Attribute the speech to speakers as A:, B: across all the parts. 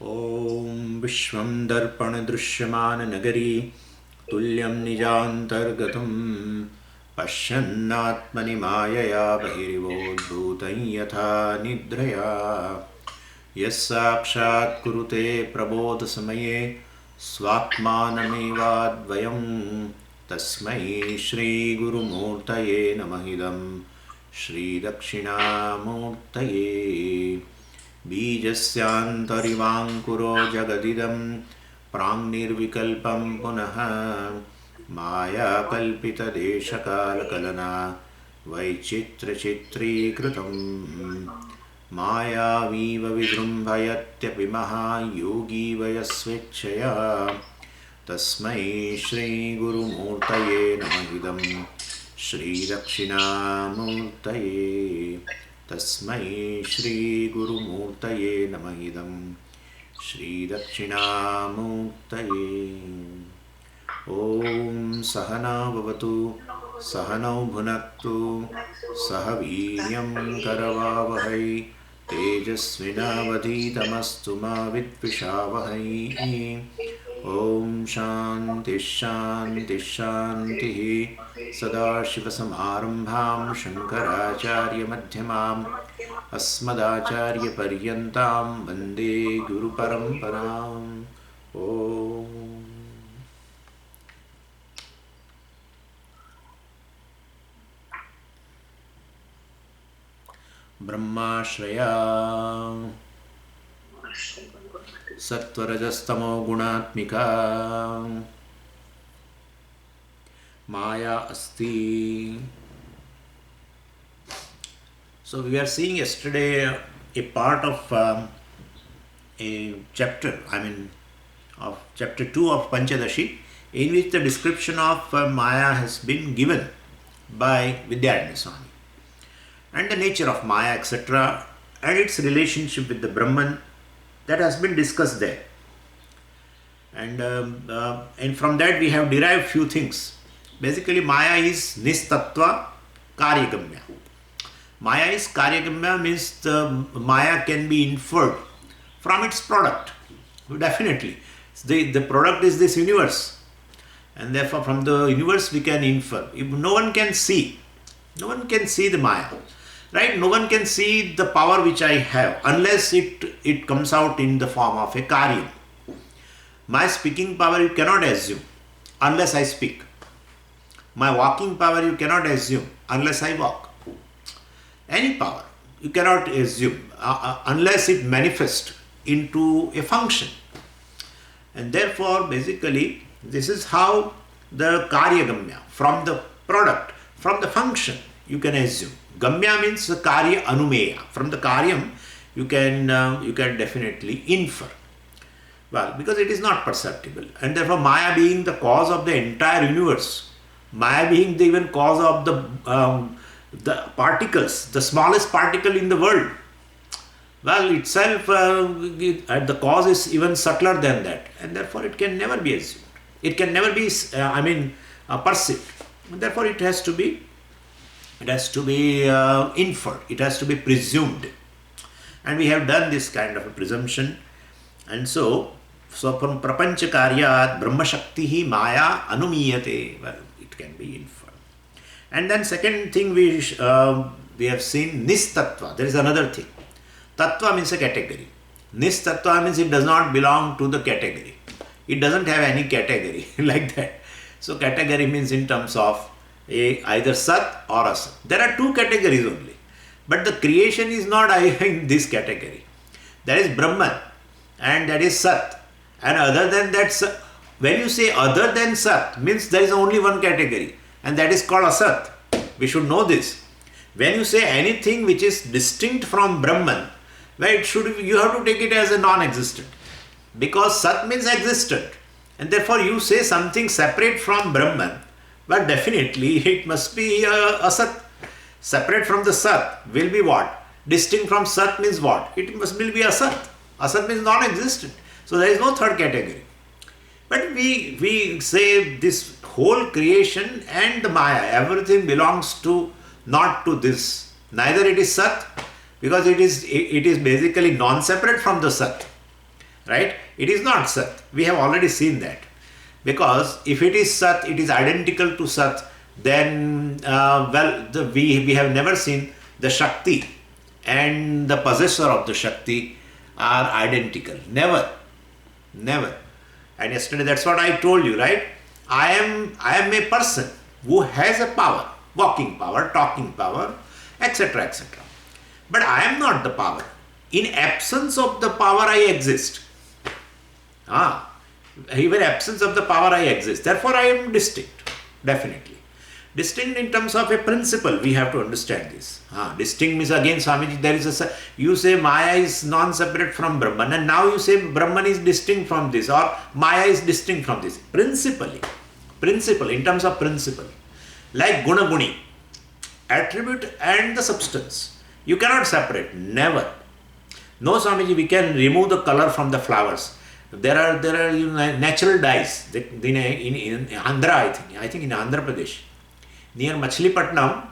A: ॐ विश्वं दर्पणदृश्यमाननगरी तुल्यं निजान्तर्गतं पश्यन्नात्मनि मायया बहिरिवोद्भूतं यथा निद्रया यस्साक्षात् कुरुते प्रबोधसमये स्वात्मानमेवाद्वयं तस्मै श्रीगुरुमूर्तये नमः इदं श्रीदक्षिणामूर्तये बीजस्यान्तरिवाङ्कुरो जगदिदं प्राङ्निर्विकल्पं पुनः मायाकल्पितदेशकालकलना वैचित्र्यचित्रीकृतं मायावीव विजृम्भयत्यपि महायोगी वयस्वेच्छया तस्मै श्रीगुरुमूर्तये नमः इदं श्रीदक्षिणामूर्तये तस्मै श्रीगुरुमूर्तये नमः इदं श्रीदक्षिणामूर्तये। ॐ सहना भवतु सहनौ भुनक्तु सह वीर्यं करवावहै तेजस्विनावधीतमस्तु मा विद्विषावहै। ॐ शान्तिः शान्तिः शान्तिः। सदाशिवसमारम्भां शङ्कराचार्यमध्यमाम् अस्मदाचार्यपर्यन्तां वन्दे गुरुपरम्पराम्। ॐ ब्रह्माश्रया सत्वरजस्तमो गुणात्मिका माया अस्ति. So we were seeing yesterday a part of a chapter, of chapter 2 of Panchadashi, in which the description of Maya has been given by Vidyaranya Swami, and the nature of Maya, etc., and its relationship with the Brahman, that has been discussed there. And from that we have derived few things. Basically, Maya is Nistattva Karyagamya. Maya is Karyagamya, means the Maya can be inferred from its product. Definitely. The product is this universe. And therefore from the universe we can infer. If no one can see the Maya. Right? No one can see the power which I have unless it comes out in the form of a Karya. My speaking power you cannot assume unless I speak. My walking power you cannot assume unless I walk. Any power you cannot assume unless it manifests into a function. And therefore, basically, this is how the Karya Gamya, from the product, from the function, you can assume. Gamya means the Karya Anumeya. From the Karyam, you can definitely infer. Well, because it is not perceptible. And therefore, Maya being the cause of the entire universe, Maya being the even cause of the particles, the smallest particle in the world, well, itself, the cause is even subtler than that, and therefore it can never be assumed. It can never be, perceived. And therefore, it has to be inferred. It has to be presumed, and we have done this kind of a presumption. And so from prapancha karyat brahma shakti maya anumiyate. Well, it can be inferred. And then second thing we have seen nistattva. There is another thing. Tattva means a category. Nistattva means it does not belong to the category. It doesn't have any category like that. So category means in terms of either Sat or Asat. There are two categories only. But the creation is not in this category. That is Brahman and that is Sat. And other than that, when you say other than Sat, means there is only one category, and that is called Asat. We should know this. When you say anything which is distinct from Brahman, well, you have to take it as a non-existent. Because Sat means existent. And therefore you say something separate from Brahman, but definitely it must be Asat. Separate from the Sat will be what? Distinct from Sat means what? It will be Asat. Asat means non-existent. So there is no third category. But we say this whole creation and the Maya, everything belongs to not to this. Neither it is Sat, because it is basically non-separate from the Sat. right? It is not Sat. We have already seen that. Because if it is Sat, it is identical to Sat, then, we have never seen the Shakti and the possessor of the Shakti are identical. Never. Never. And yesterday, that's what I told you, right? I am a person who has a power, walking power, talking power, etc., etc. But I am not the power. In absence of the power, I exist. Even absence of the power, I exist. Therefore, I am distinct. Definitely. Distinct in terms of a principle, we have to understand this. Distinct means, again, Swamiji, there is you say Maya is non-separate from Brahman, and now you say Brahman is distinct from this, or Maya is distinct from this. Principle, in terms of principle. Like Guna Guni, attribute and the substance. You cannot separate, never. No, Swamiji, we can remove the color from the flowers. There are natural dyes in Andhra, I think in Andhra Pradesh. Near Machilipatnam,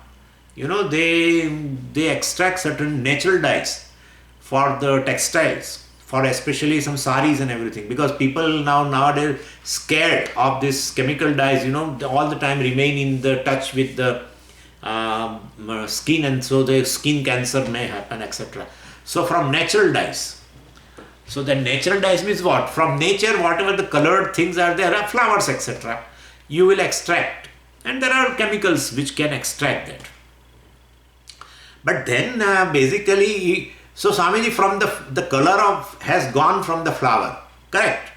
A: they extract certain natural dyes for the textiles, for especially some saris and everything, because people nowadays scared of this chemical dyes, all the time remain in the touch with the skin, and so the skin cancer may happen, etc. So from natural dyes. So the natural dyes means what? From nature, whatever the colored things are there, flowers, etc., you will extract. And there are chemicals which can extract that. But then basically, so Swamiji, from the color has gone from the flower, correct?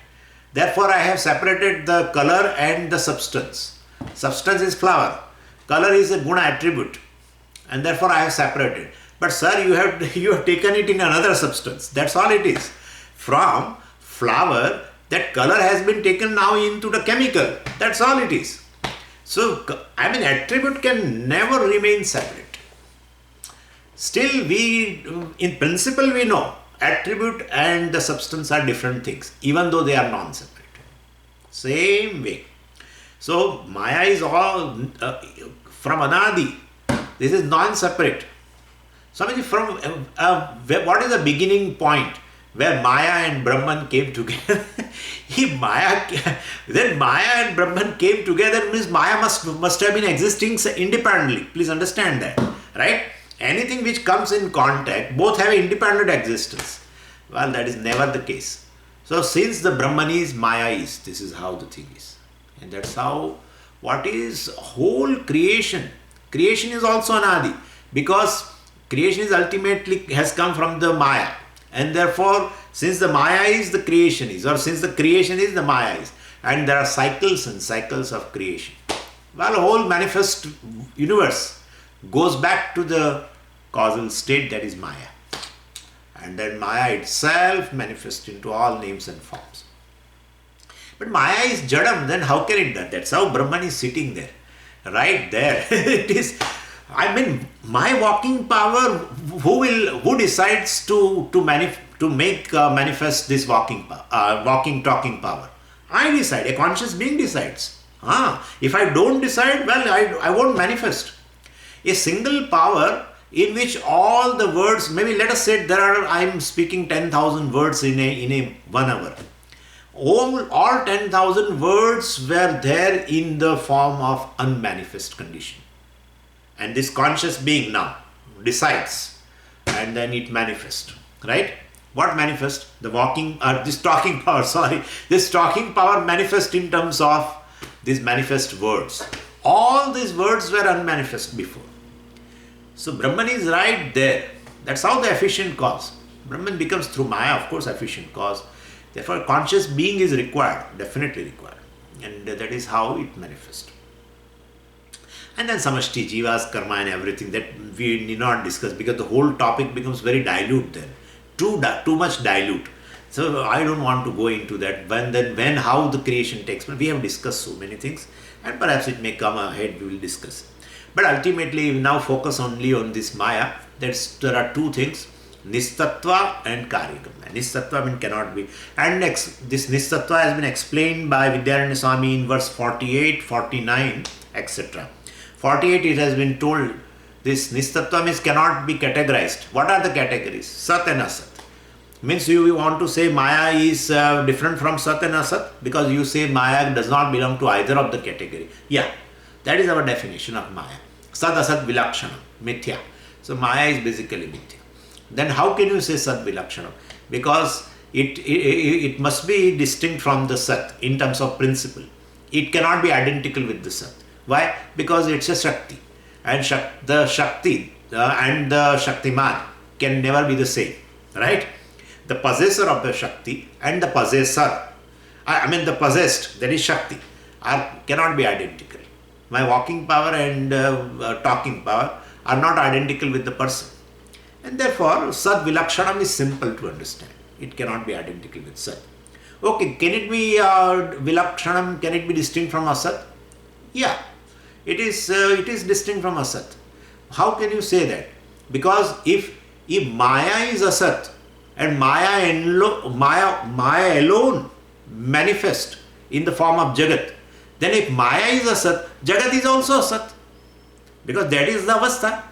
A: Therefore, I have separated the color and the substance. Substance is flower, color is a guna attribute, and therefore I have separated. But sir, you have taken it in another substance. That's all it is. From flower, that color has been taken now into the chemical. That's all it is. So, attribute can never remain separate. Still, in principle, we know attribute and the substance are different things, even though they are non-separate. Same way. So, Maya is all from Anadi. This is non-separate. So, from what is the beginning point where Maya and Brahman came together? Then Maya and Brahman came together means Maya must have been existing independently. Please understand that, right? Anything which comes in contact, both have independent existence. Well, that is never the case. So since the Brahman is, Maya is, this is how the thing is. And that's how, what is whole creation? Creation is also Anadi, because creation is ultimately has come from the Maya. And therefore, since the Maya is, the creation is, or since the creation is, the Maya is. And there are cycles and cycles of creation. Well, whole manifest universe goes back to the causal state, that is Maya. And then Maya itself manifests into all names and forms. But Maya is Jadam, then how can it do? That's how Brahman is sitting there. Right there. It is. My walking power, who decides to make manifest this talking power? I decide. A conscious being decides. If I don't decide, well, I won't manifest. A single power in which all the words, maybe let us say I'm speaking 10,000 words in a 1 hour. All 10,000 words were there in the form of unmanifest condition. And this conscious being now decides, and then it manifests, right? What manifests? This talking power, this talking power manifests in terms of these manifest words. All these words were unmanifest before. So Brahman is right there. That's how the efficient cause. Brahman becomes through Maya, of course, efficient cause. Therefore, conscious being is required, definitely required. And that is how it manifests. And then Samashti, Jivas, Karma and everything that we need not discuss, because the whole topic becomes very dilute then. Too much dilute. So I don't want to go into that. How the creation takes place. We have discussed so many things, and perhaps it may come ahead, we will discuss. But ultimately, we now focus only on this Maya. There are two things, Nistatva and Karyagamya. Nistatva cannot be. And this Nistatva has been explained by Vidyaranya Swami in verse 48, 49, etc. 48, it has been told, this Nistatva means cannot be categorized. What are the categories? Sat and Asat. Means you want to say Maya is different from Sat and Asat because you say Maya does not belong to either of the category. Yeah, that is our definition of Maya. Sat Asat Vilakshana, Mithya. So Maya is basically Mithya. Then how can you say Sat Vilakshana? Because it must be distinct from the Sat in terms of principle. It cannot be identical with the Sat. Why? Because it's a Shakti. And the Shakti and the Shaktiman can never be the same. Right? The possessor of the Shakti and the possessor, I mean the possessed, that is Shakti, cannot be identical. My walking power and talking power are not identical with the person. And therefore, Sat Vilakshanam is simple to understand. It cannot be identical with Sat. Okay, can it be Vilakshanam, can it be distinct from Asat? Yeah, it is distinct from Asat. How can you say that? Because if Maya is Asat, and Maya alone manifest in the form of Jagat, then if Maya is Asat, Jagat is also Asat. Because that is the Avastha.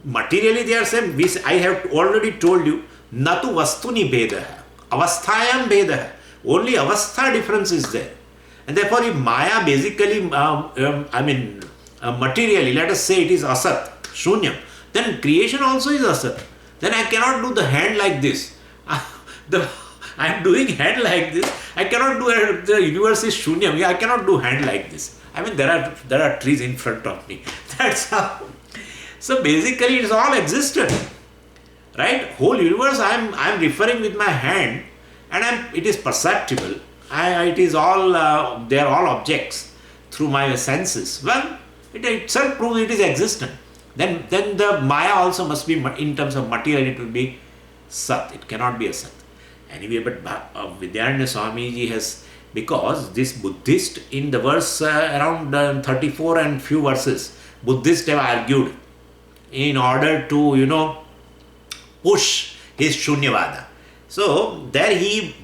A: Materially they are same. I have already told you, Natu Vastuni Bedaha, Avasthayam Bedaha. Only Avastha difference is there. And therefore if Maya basically, materially, let us say it is Asat, Shunyam, then creation also is Asat. Then I cannot do the hand like this. I am doing hand like this. I cannot do the universe is Shunyam. I cannot do hand like this. I mean there are trees in front of me. That's how. So basically it's all existent. Right? Whole universe I am referring with my hand and it is perceptible. It is all they are all objects through my senses. Well, it itself proves it is existent. Then the Maya also must be, in terms of material, it will be Sat. It cannot be a Sat. Anyway, but Vidyaranya Swamiji has, because this Buddhist in the verse around 34 and few verses, Buddhists have argued in order to, push his Shunyavada. So there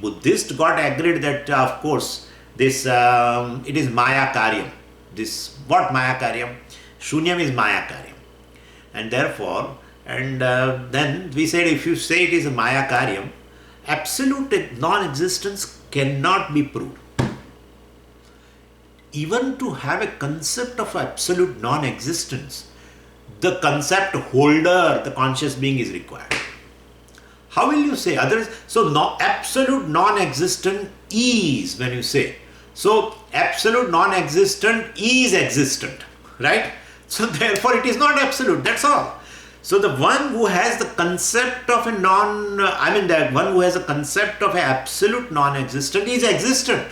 A: Buddhist got agreed that of course this, it is Maya Karyam. This, what Maya Karyam? Shunyam is Maya Karyam. And therefore, then we said if you say it is a Maya Karyam, absolute non-existence cannot be proved. Even to have a concept of absolute non-existence, the concept holder, the conscious being, is required. How will you say? So absolute non-existent is, when you say. So absolute non-existent is existent, right? So therefore it is not absolute, that's all. So the one who has the concept of the one who has a concept of an absolute non-existent is existent.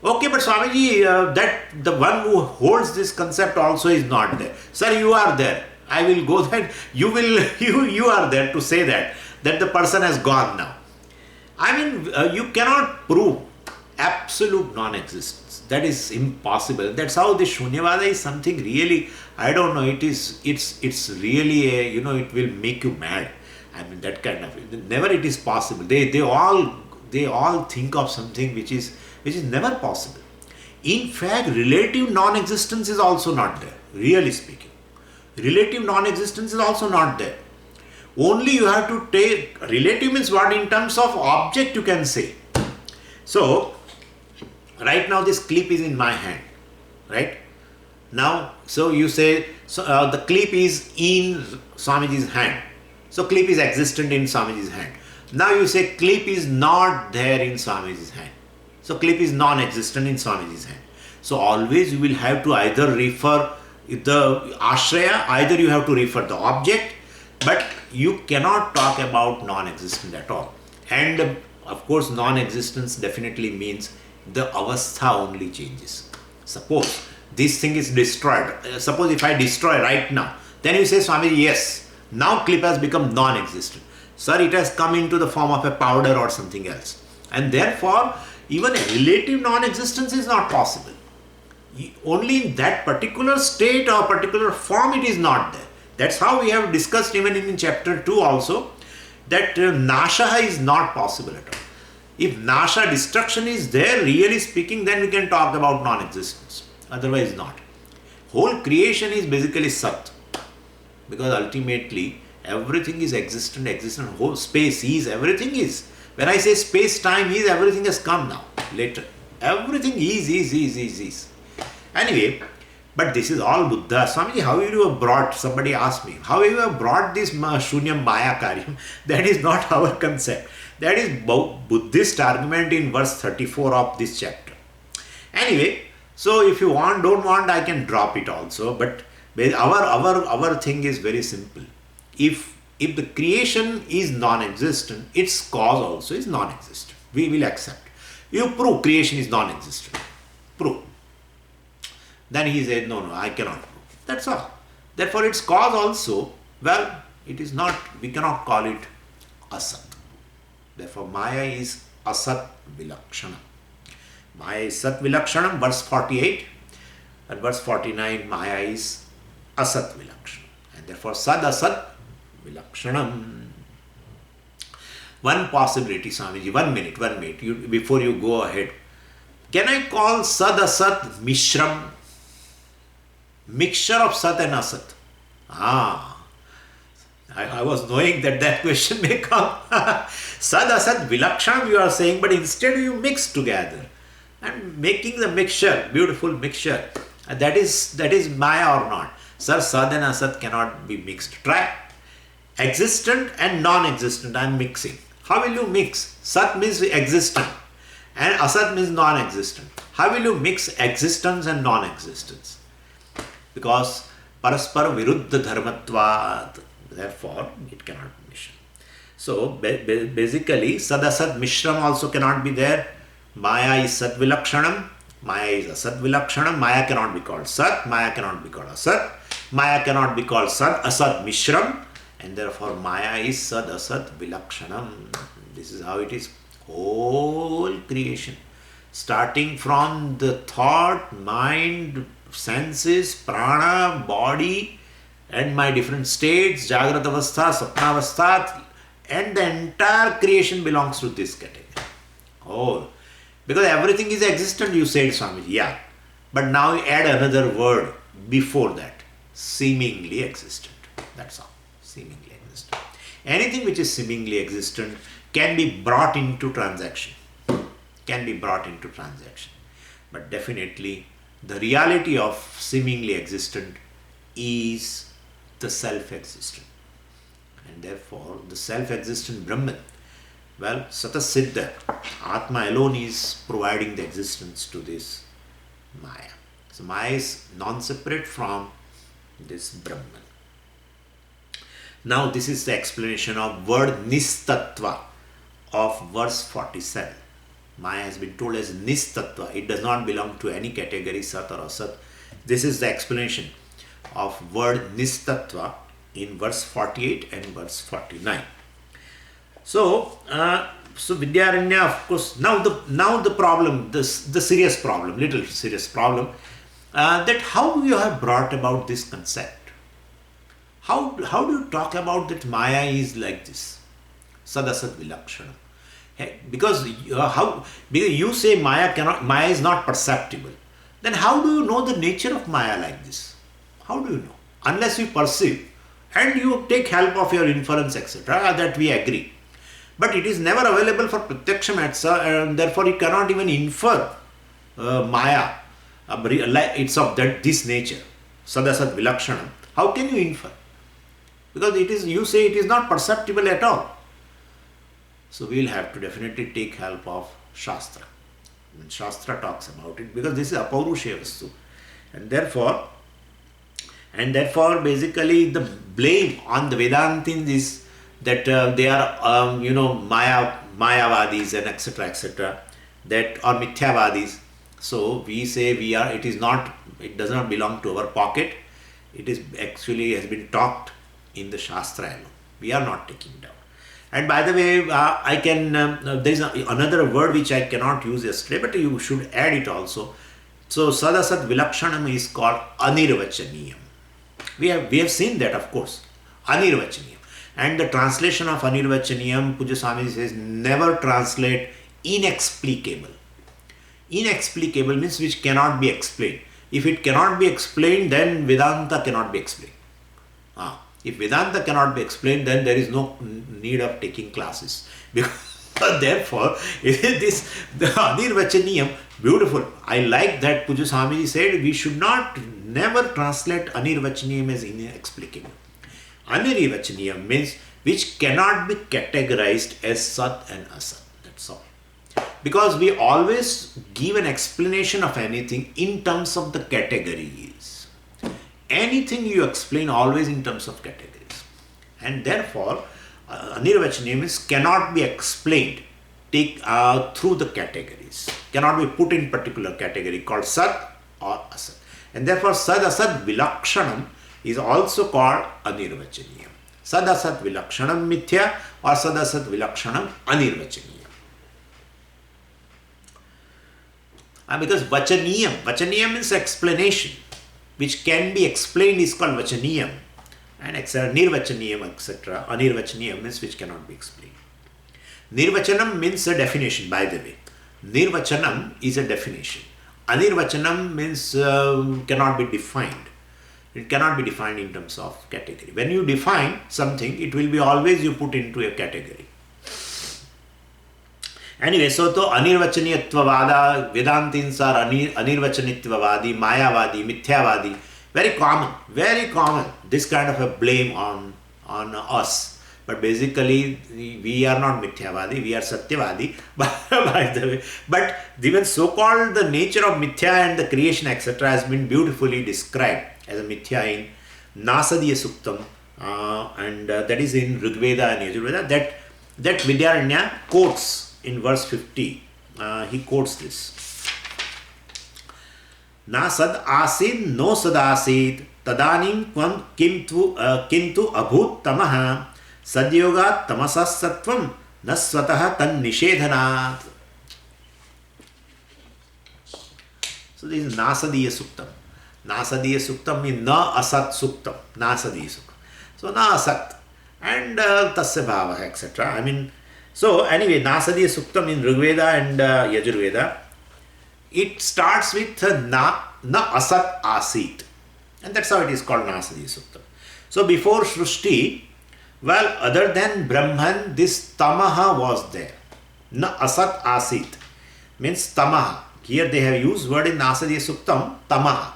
A: Okay, but Swamiji, that the one who holds this concept also is not there. Sir, you are there. I will go there. You are there to say that the person has gone now. You cannot prove absolute non-existence. That is impossible. That's how the Shunyavada is something really, I don't know, it's really it will make you mad. That kind of, never it is possible. They all think of something which is never possible. In fact, relative non-existence is also not there, really speaking. Relative non-existence is also not there. Only you have to take, relative means what? In terms of object you can say. So, right now this clip is in my hand, right? Now, so you say, the clip is in Swamiji's hand. So clip is existent in Swamiji's hand. Now you say clip is not there in Swamiji's hand. So clip is non-existent in Swamiji's hand. So always you will have to either refer the ashraya, either you have to refer the object, but you cannot talk about non-existent at all. And of course non-existence definitely means the avastha only changes. Suppose this thing is destroyed. Suppose if I destroy right now, then you say, Swamiji, yes, now clip has become non-existent. Sir, it has come into the form of a powder or something else. And therefore, even a relative non-existence is not possible. Only in that particular state or particular form it is not there. That's how we have discussed even in chapter 2 also, that nasha is not possible at all. If nasha, destruction, is there, really speaking, then we can talk about non-existence. Otherwise not. Whole creation is basically sat. Because ultimately Everything is existent, whole space is, everything is. When I say space, time is, everything has come now, later. Everything is. Anyway, but this is all Buddha. Swamiji, how you have brought, somebody asked me, how you have brought this Shunyam Maya Karyam? That is not our concept. That is Buddhist argument in verse 34 of this chapter. Anyway, so if you want, don't want, I can drop it also. But our thing is very simple. If the creation is non-existent, its cause also is non-existent. We will accept. You prove creation is non-existent. Prove. Then he said, no, I cannot prove. That's all. Therefore, its cause also, well, it is not, we cannot call it asat. Therefore, Maya is asat vilakshanam. Maya is sat vilakshanam, verse 48. And verse 49, Maya is asat vilakshanam. And therefore, sad asat vilakshanam. One possibility, Swamiji, 1 minute, before you go ahead. Can I call sad asat mishram? Mixture of sat and asat. I was knowing that question may come. Sad asat vilakshanam you are saying, but instead you mix together. And making the mixture, beautiful mixture. That is Maya or not. Sir, sad and asat cannot be mixed. Try. Existent and non-existent, I am mixing. How will you mix? Sat means existent and asat means non-existent. How will you mix existence and non-existence? Because paraspara viruddha dharmatvat. Therefore, it cannot be mishram. So, basically, sad asat mishram also cannot be there. Maya is sat vilakshanam. Maya is asat vilakshanam. Maya cannot be called sat. Maya cannot be called asat. Maya cannot be called sat asat mishram. And therefore, Maya is sad asat vilakshanam. This is how it is. Whole creation. Starting from the thought, mind, senses, prana, body, and my different states, Jagrata Avastha, Sapna Avastha, and the entire creation belongs to this category. Oh, because everything is existent, you said, Swamiji. Yeah. But now you add another word before that. Seemingly existent. That's all. Seemingly existent. Anything which is seemingly existent can be brought into transaction. But definitely, the reality of seemingly existent is the self-existent. And therefore, the self-existent Brahman, well, Satasiddha, Atma alone is providing the existence to this Maya. So, Maya is non-separate from this Brahman. Now, this is the explanation of word nistattva of verse 47. Maya has been told as nistattva. It does not belong to any category, sat or asat. This is the explanation of word nistattva in verse 48 and verse 49. So Vidyaranya, of course, now the problem, the serious problem, little serious problem, that how you have brought about this concept. How do you talk about that Maya is like this? Sadasat vilakshanam. Because you say Maya is not perceptible. Then how do you know the nature of Maya like this? How do you know? Unless you perceive and you take help of your inference, etc., that we agree. But it is never available for pratyaksha matsa, and therefore you cannot even infer Maya. It's of this nature. Sadasat vilakshanam. How can you infer? Because you say it is not perceptible at all. So we will have to definitely take help of Shastra. When Shastra talks about it, because this is Apaurusheya Vastu. And therefore basically the blame on the Vedantins is that they are Mayavadis and etc. that or Mithyavadis. So we say it does not belong to our pocket. It is actually has been talked in the Shastra alone. We are not taking it down. And by the way, there is another word which I cannot use yesterday, but you should add it also. So Sadasat Vilakshanam is called Anirvachaniyam. We have seen that, of course. Anirvachaniyam. And the translation of Anirvachaniyam, Puja Swami says, never translate inexplicable. Inexplicable means which cannot be explained. If it cannot be explained, then Vedanta cannot be explained. If Vedanta cannot be explained, then there is no need of taking classes. Because therefore, this the Anirvachaniyam, beautiful. I like that Puja Swamiji said we should not never translate Anirvachaniyam as inexplicable. Anirvachaniyam means which cannot be categorized as Sat and Asat. That's all. Because we always give an explanation of anything in terms of the categories. Anything you explain always in terms of categories. And therefore, Anirvachaniyam cannot be explained through the categories. Cannot be put in particular category called Sat or Asat. And therefore, Sad Asat Vilakshanam is also called Anirvachaniyam. Sad Asat Vilakshanam Mithya or Sad Asat Vilakshanam Anirvachaniyam. Because Vachaniyam means explanation, which can be explained is called Vachaniyam, and etc. Nirvachaniyam, etc. Anirvachaniyam means which cannot be explained. Nirvachanam means a definition, by the way. Nirvachanam is a definition. Anirvachanam means cannot be defined. It cannot be defined in terms of category. When you define something, it will be always you put into a category. Anyway, so to Anirvachaniyatvavada, Vedantins are Anirvachanitvavadi, Mayavadi, Mithyavadi. Very common, this kind of a blame on us. But basically, we are not Mithyavadi, we are Satyavadi. By the way, but even so-called the nature of Mithya and the creation, etc. has been beautifully described as a Mithya in Nasadiya Suktam, and that is in Rigveda and Yajurveda, that Vidyaranya quotes in verse 50. He quotes this. Na sad asid no sad asid tadanim kvam kintu abhut tamaha sadyoga tamasas sattvam nasvataha tan nishedhanat. So this is Nasadiya Suktam. Nasadiya Suktam means na asat suktam. Nasadiya Suktam. So na asat and tasya bhava, etc. I mean, so anyway, Nasadiya Suktam in Rigveda and Yajurveda, it starts with na asat asit. And that's how it is called Nasadiya Suktam. So before Srushti, well, other than Brahman, this tamaha was there. Na asat asit means tamaha. Here they have used word in Nasadiya Suktam, tamaha.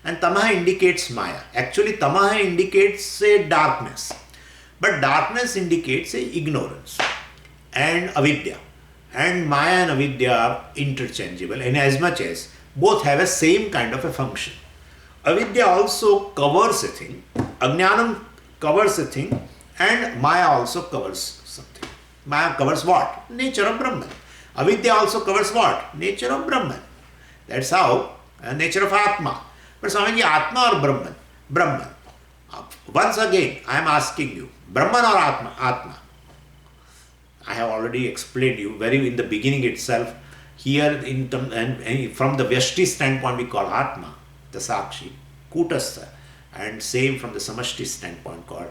A: And tamaha indicates Maya. Actually, tamaha indicates a darkness. But darkness indicates a ignorance. And avidya. And Maya and avidya are interchangeable in as much as both have a same kind of a function. Avidya also covers a thing, Ajnanam covers a thing, and Maya also covers something. Maya covers what? Nature of Brahman. Avidya also covers what? Nature of Brahman. That's how, nature of Atma. But Swamiji, Atma or Brahman? Brahman. Once again, I am asking you, Brahman or Atma? Atma. I have already explained you very in the beginning itself. Here, and from the Vyashti standpoint, we call Atma, the Sakshi, Kutastha, and same from the Samashti standpoint called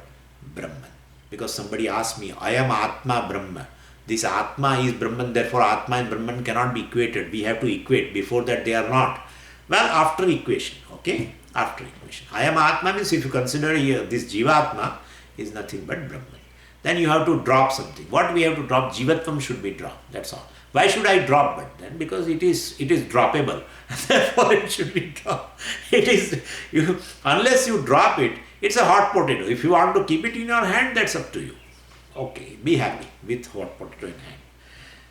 A: Brahman. Because somebody asked me, I am Atma Brahma. This Atma is Brahman, therefore Atma and Brahman cannot be equated. We have to equate. Before that, they are not. Well, after equation, okay? After equation. I am Atma means if you consider here, this Jivatma is nothing but Brahman. Then you have to drop something. What we have to drop? Jivatvam should be dropped. That's all. Why should I drop it then? Because it is droppable. Therefore, it should be dropped. Unless you drop it, it's a hot potato. If you want to keep it in your hand, that's up to you. Okay, be happy with hot potato in hand.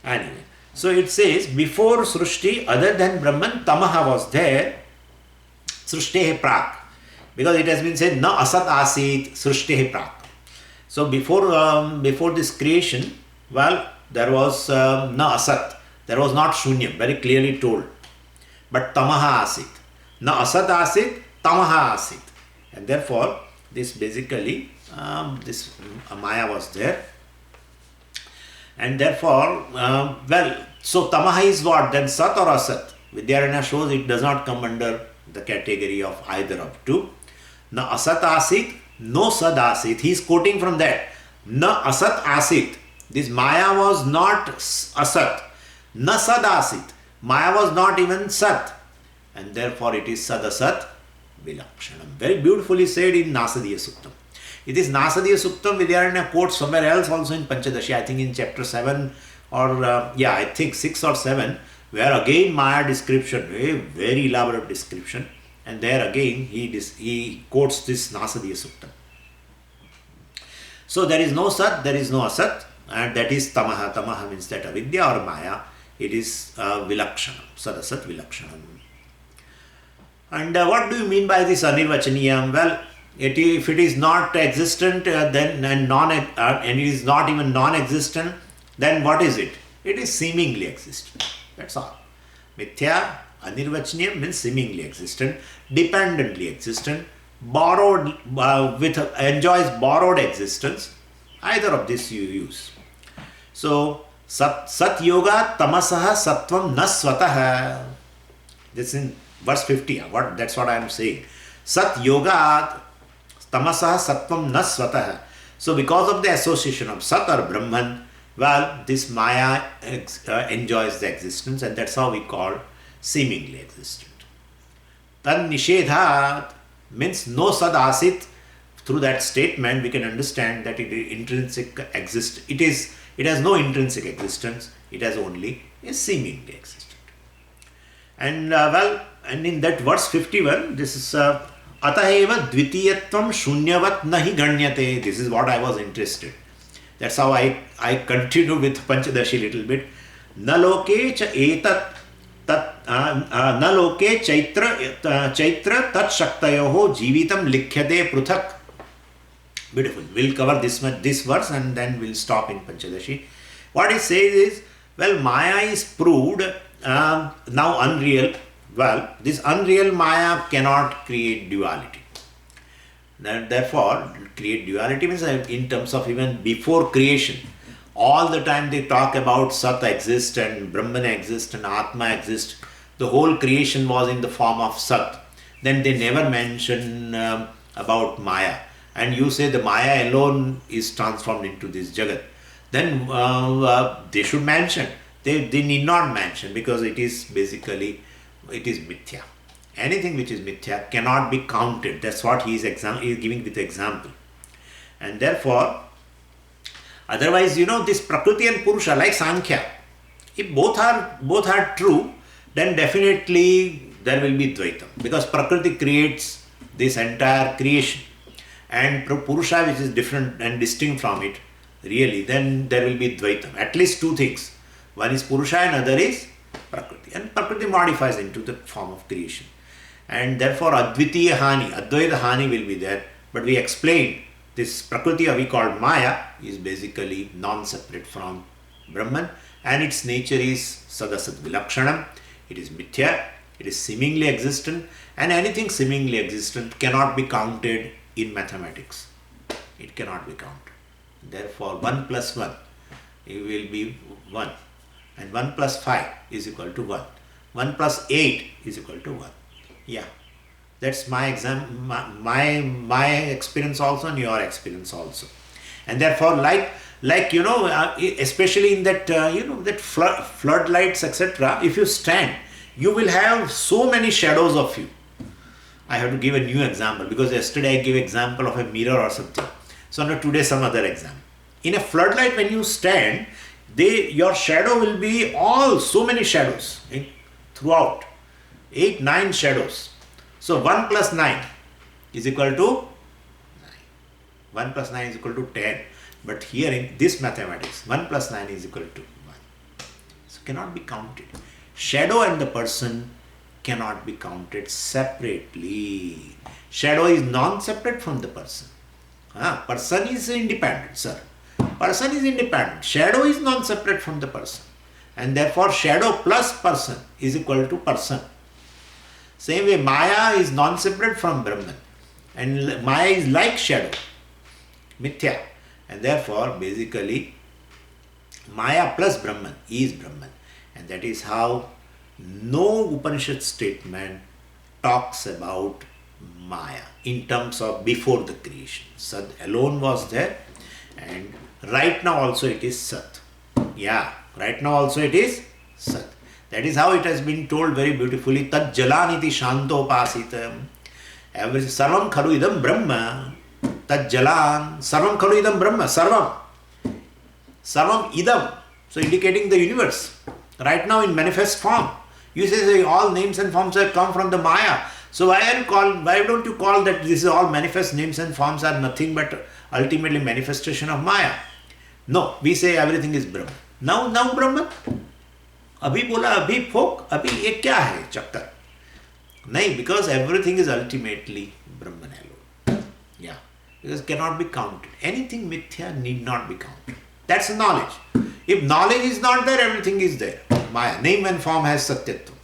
A: Anyway, so it says, before Srushti, other than Brahman, Tamaha was there. Srushti prak. Because it has been said, na asat asit Srushti prak. So before this creation, well, there was na asat. There was not shunyam, very clearly told. But tamaha asit. Na asat asit, tamaha asit. And therefore, this basically, this Maya was there. And therefore, so tamaha is what? Then sat or asat? Vidyaranya shows it does not come under the category of either of two. Na asat asit, no sad asit. He is quoting from that. Na asat asit. This Maya was not asat. Na sad asit. Maya was not even sat. And therefore it is sad asat vilakshanam. Very beautifully said in Nasadiya Suktam. It is Nasadiya Suktam Vidyaranya quotes somewhere else also in Panchadashi, I think in chapter 7 or I think 6 or 7, where again Maya description, a very elaborate description, and there again he quotes this Nasadiya Suktam. So there is no Sat, there is no Asat, and that is Tamaha. Tamaha means that avidya or Maya. It is Vilakshanam, Sadasat Vilakshanam. And what do you mean by this Anirvachaniyam? Well, if it is not existent then and it is not even non-existent, then what is it? It is seemingly existent. That's all. Mithya, Anirvachaniyam means seemingly existent, dependently existent, borrowed enjoys borrowed existence. Either of this you use. So Sat Yoga Tamasaha Sattvam Na Swataha. This in verse 50. That's what I am saying. Sat Yoga Tamasaha Sattvam Na Swataha. So because of the association of Sat or Brahman, well, this Maya enjoys the existence, and that's how we call seemingly existent. Tan Nishedhat means no Sad Asit. Through that statement, we can understand that it is intrinsic exist. It has no intrinsic existence. It has only a seemingly existent. And and in that verse 51, this is Ataheva Dvitiyatvam Shunyavat Nahi Ganyate. This is what I was interested. That's how I continue with Panchadashi little bit. Naloke cha etat naloke chaitra tat shaktayoho jivitam likhyate pruthak. Beautiful. We'll cover this verse and then we'll stop in Panchadashi. What it says is, well, Maya is proved now unreal. Well, this unreal Maya cannot create duality. Therefore, create duality means in terms of even before creation. All the time they talk about Sat exists and Brahman exists and Atma exists. The whole creation was in the form of Sat. Then they never mention about Maya. And you say the Maya alone is transformed into this Jagat. Then they should mention. They need not mention, because it is basically, it is Mithya. Anything which is Mithya cannot be counted. That's what he is giving with example. And therefore, otherwise, this Prakriti and Purusha, like Sankhya, if both are true, then definitely there will be Dvaitam. Because Prakriti creates this entire creation. And Purusha, which is different and distinct from it, really, then there will be Dvaitam. At least two things. One is Purusha and other is Prakriti. And Prakriti modifies into the form of creation. And therefore Advitiya Hani, Advaita Hani will be there. But we explained this Prakriti we call Maya is basically non-separate from Brahman, and its nature is Sadasat Vilakshanam. It is Mithya, it is seemingly existent, and anything seemingly existent cannot be counted in mathematics. It cannot be counted. Therefore 1 plus 1 it will be 1, and 1 plus 5 is equal to 1. 1 plus 8 is equal to 1. Yeah, that's my my experience also, and your experience also. And therefore, especially in that that floodlights, etc. If you stand, you will have so many shadows of you. I have to give a new example, because yesterday I gave example of a mirror or something. So now today some other example. In a floodlight, when you stand, your shadow will be so many shadows throughout. 8, 9 shadows. So 1 plus 9 is equal to 9. 1 plus 9 is equal to 10. But here in this mathematics, 1 plus 9 is equal to 1. So cannot be counted. Shadow and the person cannot be counted separately. Shadow is non-separate from the person. Person is independent, sir. Person is independent. Shadow is non-separate from the person. And therefore shadow plus person is equal to person. Same way, Maya is non-separate from Brahman, and Maya is like shadow, Mithya, and therefore basically Maya plus Brahman is Brahman, and that is how no Upanishad statement talks about Maya in terms of before the creation. Sat alone was there, and right now also it is Sat. Yeah, right now also it is Sat. That is how it has been told very beautifully. Tat jalaniti shantopasitam. Sarvam khalu idam brahma. Tat jalan, sarvam khalu idam brahma, sarvam. Sarvam idam. So indicating the universe. Right now in manifest form. You say all names and forms have come from the Maya. So why don't you call that this is all manifest names and forms are nothing but ultimately manifestation of Maya? No, we say everything is Brahman. Now Brahman? Abhi bola, abhi phok, abhi ye kya hai chakkar? Nahi, because everything is ultimately Brahman alone. Yeah, because it cannot be counted. Anything mithya need not be counted. That's knowledge. If knowledge is not there, everything is there. Maya, name and form has satyatva.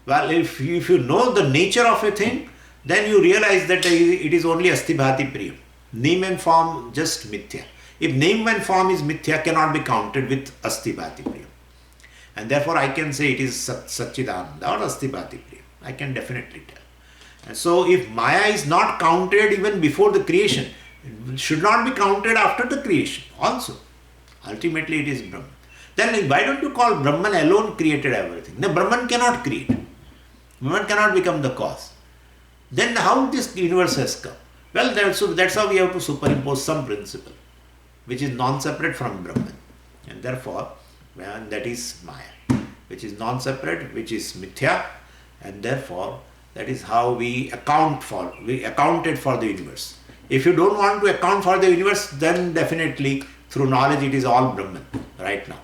A: Well, if you know the nature of a thing, then you realize that it is only asti bhati priyam. Name and form just mithya. If name and form is mithya, cannot be counted with asti bhati priyam. And therefore I can say it is Satchidananda or asti bhati priyam. I can definitely tell. And so if Maya is not counted even before the creation, it should not be counted after the creation also. Ultimately it is Brahman. Then why don't you call Brahman alone created everything? No, Brahman cannot create. Brahman cannot become the cause. Then how this universe has come? Well, that's how we have to superimpose some principle, which is non-separate from Brahman. And therefore, that is Maya, which is non-separate, which is mithya, and therefore that is how we accounted for the universe. If you don't want to account for the universe, then definitely through knowledge it is all Brahman right now.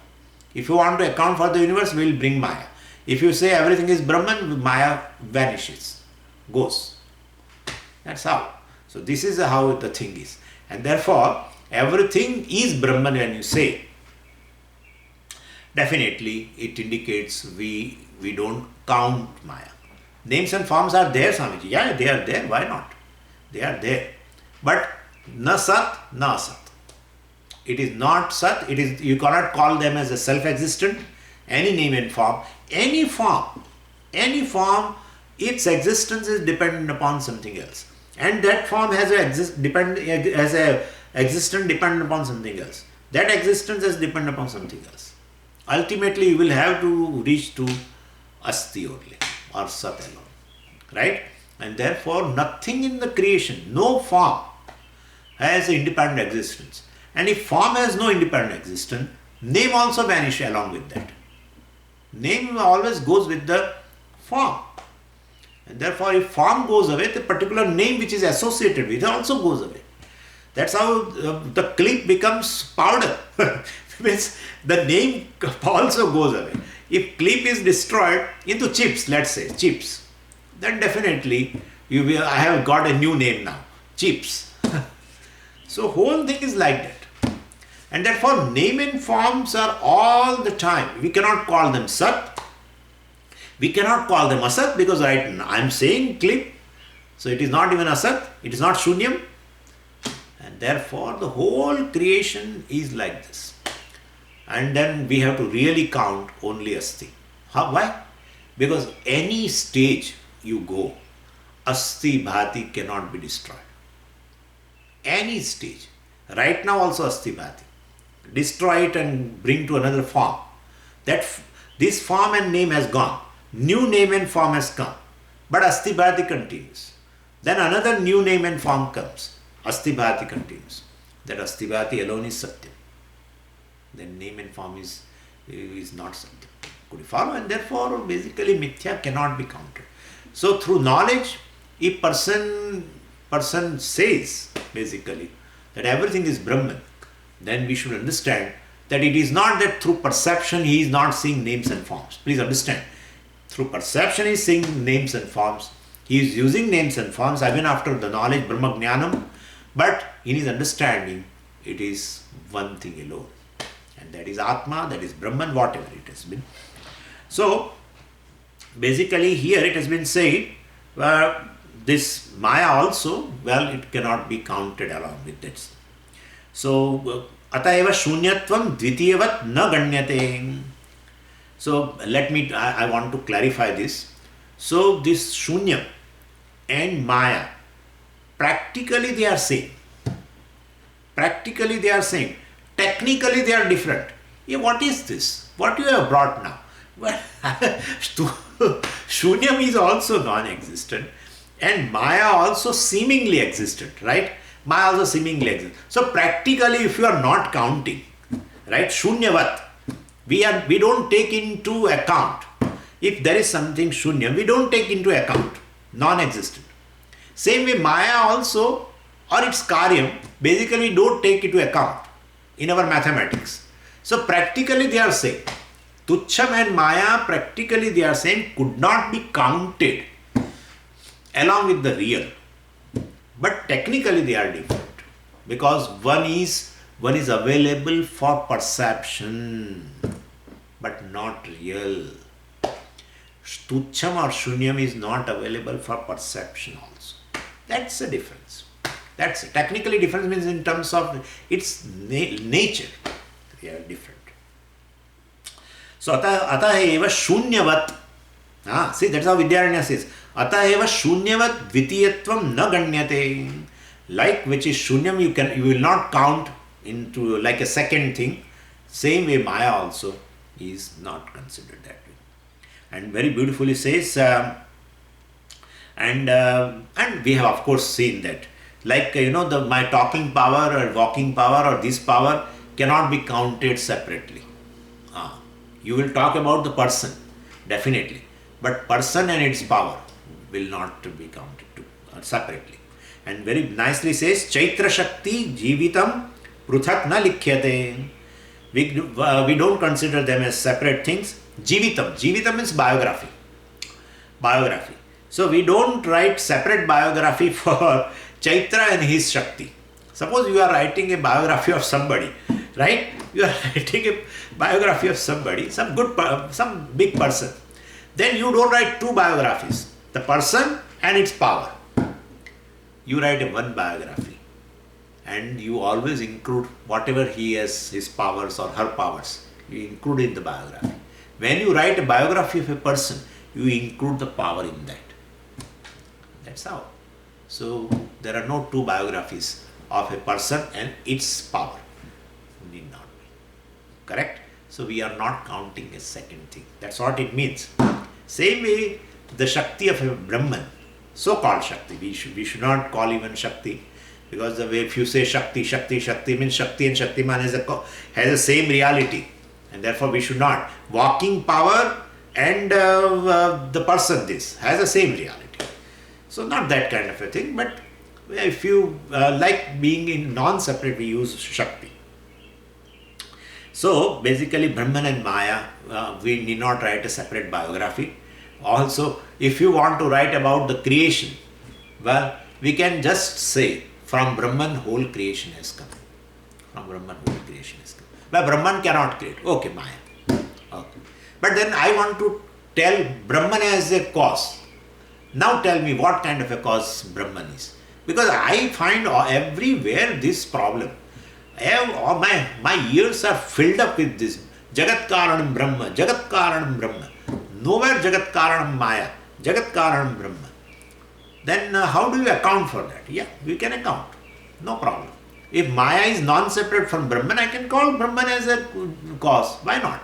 A: If you want to account for the universe, we will bring Maya. If you say everything is Brahman, Maya vanishes, goes. That's how. So this is how the thing is. And therefore, everything is Brahman when you say. Definitely, it indicates we don't count Maya. Names and forms are there, Swamiji. Yeah, they are there. Why not? They are there. But na sat, na asat. It is not sat. It is, you cannot call them as a self-existent. Any name and form, any form, its existence is dependent upon something else. And that form has a existence dependent upon something else. That existence is dependent upon something else. Ultimately, you will have to reach to asti only or sat alone. Right? And therefore, nothing in the creation, no form has independent existence. And if form has no independent existence, name also vanishes along with that. Name always goes with the form. And therefore, if form goes away, the particular name which is associated with it also goes away. That's how the clip becomes powder. Means the name also goes away. If clip is destroyed into chips, let's say, chips, then definitely I have got a new name now, chips. So whole thing is like that. And therefore name and forms are all the time. We cannot call them sat. We cannot call them asat because right now I am saying clip. So it is not even asat. It is not shunyam. And therefore the whole creation is like this. And then we have to really count only asti. Why? Because any stage you go, asti bhati cannot be destroyed. Any stage. Right now also asti bhati. Destroy it and bring to another form. This form and name has gone. New name and form has come. But asti bhati continues. Then another new name and form comes. Asti bhati continues. That asti bhati alone is satyam. Then name and form is not satyam. Could you follow? And therefore basically mithya cannot be counted. So through knowledge, if person says basically that everything is Brahman, then we should understand that it is not that through perception he is not seeing names and forms. Please understand. Through perception he is seeing names and forms. He is using names and forms even after the knowledge, Brahma Jnanam, but in his understanding it is one thing alone. And that is Atma, that is Brahman, whatever it has been. So basically here it has been said, this Maya also, well, it cannot be counted along with this. So, atayeva shunyatvam dvitiyavat na ganyate. So, I want to clarify this. So, this shunya and Maya, practically they are same. Practically they are same. Technically they are different. Yeah, what is this? What you have brought now? Well, shunyam is also non-existent and Maya also seemingly existent, right? Maya also seemingly exists. So practically, if you are not counting, right, Shunyavat, we don't take into account. If there is something Shunya, we don't take into account, non-existent. Same way Maya also, or its Karyam, basically we don't take into account in our mathematics. So practically they are saying, Tucham and Maya, practically they are saying, could not be counted along with the real. But technically they are different, because one is available for perception but not real. Tucham or Shunyam is not available for perception also. That's the difference. That's it. Technically difference means in terms of its nature. They are different. So atah eva shunyavat. See, that's how Vidyaranya says. Atah eva shunyavat dvitiyatvam na ganyate. Like which is shunyam, you will not count into like a second thing. Same way Maya also is not considered that way. And very beautifully says, and we have of course seen that, like my talking power or walking power or this power cannot be counted separately. You will talk about the person, definitely, but person and its power will not be counted separately. And very nicely says, Chaitra Shakti Jivitam Pruthak na likhyate. We don't consider them as separate things. Jivitam means biography. So we don't write separate biography for Chaitra and his Shakti. Suppose you are writing a biography of somebody, right? You are writing a biography of somebody, some big person. Then you don't write two biographies, the person and its power. You write one biography, and you always include whatever he has, his powers or her powers, you include in the biography. When you write a biography of a person, you include the power in that. That's how. So there are no two biographies of a person and its power. Need not be. Correct? So we are not counting a second thing. That's what it means. Same way, the Shakti of a Brahman, so-called Shakti, we should not call even Shakti, because the way if you say Shakti means Shakti and Shaktiman has the same reality, and therefore we should not. Walking power and the person this has the same reality. So not that kind of a thing, but if you like being in non-separate, we use Shakti. So basically Brahman and Maya, we need not write a separate biography. Also, if you want to write about the creation, well, we can just say from Brahman whole creation has come. From Brahman whole creation has come. But Brahman cannot create. Okay, Maya. Okay. But then I want to tell Brahman as a cause. Now tell me what kind of a cause Brahman is. Because I find everywhere this problem. My ears are filled up with this. Jagat Karanam Brahma, Jagat Karanam Brahma. Nowhere Jagat Karanam Maya, Jagat Karanam Brahma. Then how do you account for that? Yeah, we can account. No problem. If Maya is non-separate from Brahman, I can call Brahman as a cause. Why not?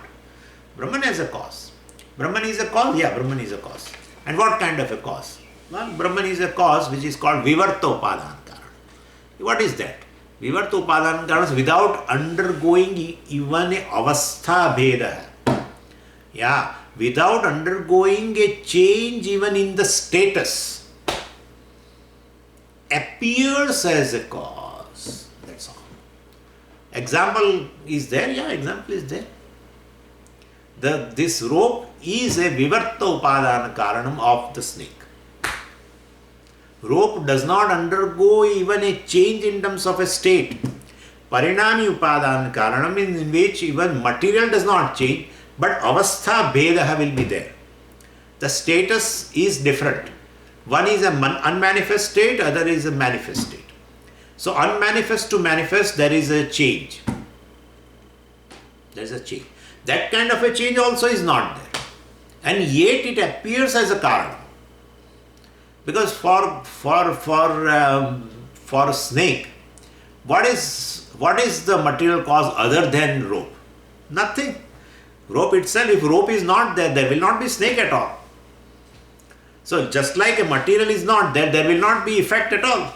A: Brahman as a cause. Brahman is a cause? Yeah, Brahman is a cause. And what kind of a cause? Well, Brahman is a cause which is called Vivarta Upadana Karana. What is that? Vivarta Upadana Karana is without undergoing even a avastha bheda. Yeah, without undergoing a change even in the status, appears as a cause. That's all. Example is there? Yeah, example is there. This rope is a Vivarta Upadana Karanam of the snake. Rope does not undergo even a change in terms of a state. Parinami Upadana Karanam in which even material does not change, but avastha bhedaha will be there. The status is different. One is an unmanifest state, other is a manifest state. So unmanifest to manifest, there is a change. There is a change. That kind of a change also is not there. And yet it appears as a Karana. Because for a snake, what is the material cause other than rope? Nothing. Rope itself, if rope is not there, there will not be snake at all. So just like a material is not there, there will not be effect at all.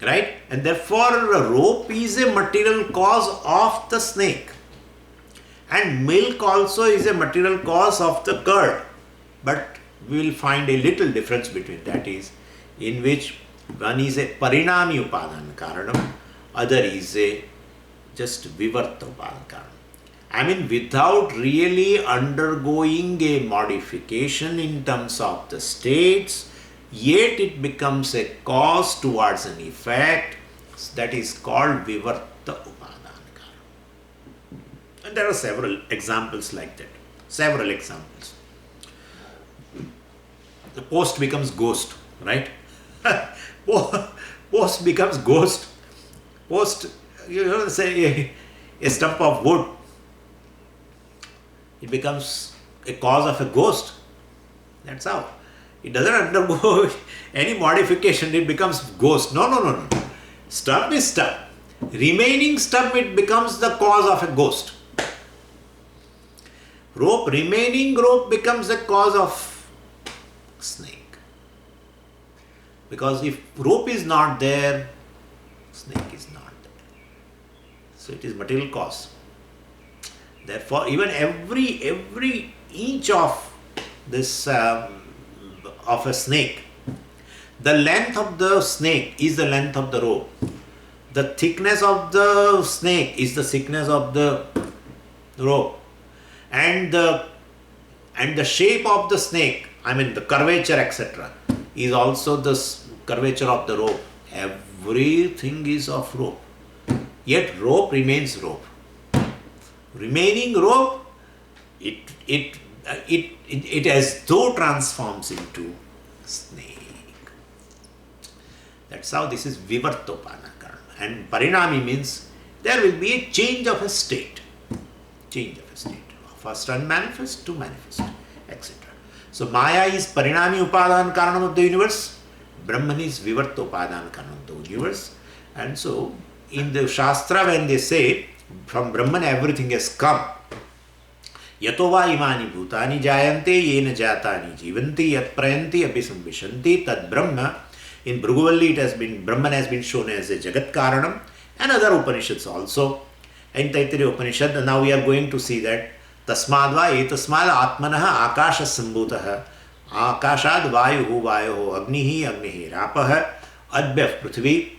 A: right? And therefore rope is a material cause of the snake, and milk also is a material cause of the curd. But we will find a little difference between that, is in which one is a parinami upadan karanam, other is a just vivarta upadan karanam. I mean, without really undergoing a modification in terms of the states, yet it becomes a cause towards an effect, that is called vivarta upadan karanam. And there are several examples like that. Several examples. The post becomes ghost, right? Post becomes ghost. Post, say a stump of wood, it becomes a cause of a ghost. That's how. It doesn't undergo any modification, it becomes ghost. No. Stump is stump. Remaining stump, it becomes the cause of a ghost. Remaining rope becomes the cause of snake. Because if rope is not there, snake is not there. So it is material cause. Therefore, even every inch of this of a snake, the length of the snake is the length of the rope. The thickness of the snake is the thickness of the rope. And the shape of the snake, I mean the curvature, etc., is also the curvature of the rope. Everything is of rope. Yet rope remains rope. Remaining rope, it as though transforms into snake. That's how this is vivartopana karma. And parinami means there will be a change of a state. Change of a state. First unmanifest to manifest, etc. So Maya is parinami upadan karanam of the universe. Brahman is vivarta upadan karanam of the universe. And so in the Shastra, when they say from Brahman everything has come, yatova imani bhutani jayante yena jatani jivanti yat prayanti abhisambhishanti tad Brahma. In Bhruguvalli, Brahman has been shown as a Jagat Karanam, and other Upanishads also. In Taittiriya Upanishad, now we are going to see that Tasmadva etasmad atmanaha akasha sambhutah akashad vayuhu vayuhu agnihi agnihi rapah adbhyah prithvi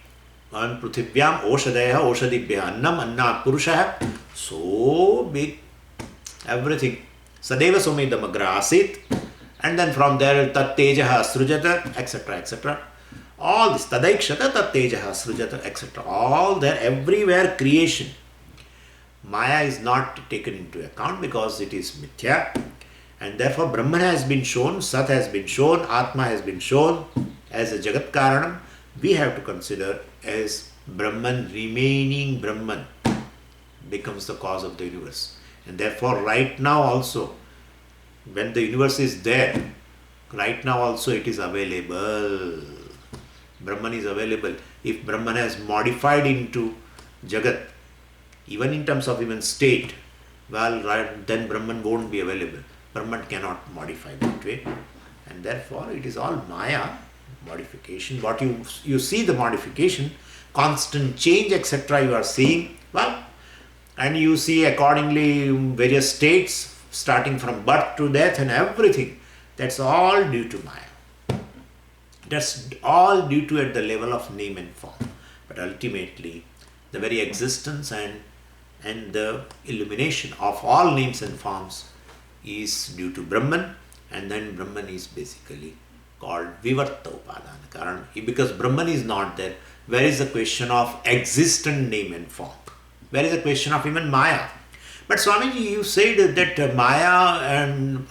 A: and prithvyam oshadayah oshadibhyah annam annat purushah. So big, everything. Sadeva somedam agra asit, and then from there tat tejaha srujata, etc., etc. All this tadaikshata tat tejaha srujata, etc. All there, everywhere creation. Maya is not taken into account because it is mithya, and therefore Brahman has been shown, Sat has been shown, Atma has been shown as a Jagat Karanam. We have to consider as Brahman, remaining Brahman becomes the cause of the universe. And therefore right now also, when the universe is there, right now also it is available. Brahman is available. If Brahman has modified into Jagat, even in terms of even state, well, right, then Brahman won't be available. Brahman cannot modify that way. And therefore it is all Maya, modification. What you see the modification, constant change, etc. you are seeing, well, and you see accordingly various states starting from birth to death and everything. That's all due to Maya. That's all due to at the level of name and form. But ultimately, the very existence and the illumination of all names and forms is due to Brahman, and then Brahman is basically called Vivarta Upadana Karan. Because Brahman is not there, where is the question of existent name and form? Where is the question of even Maya? But Swamiji, you said that Maya and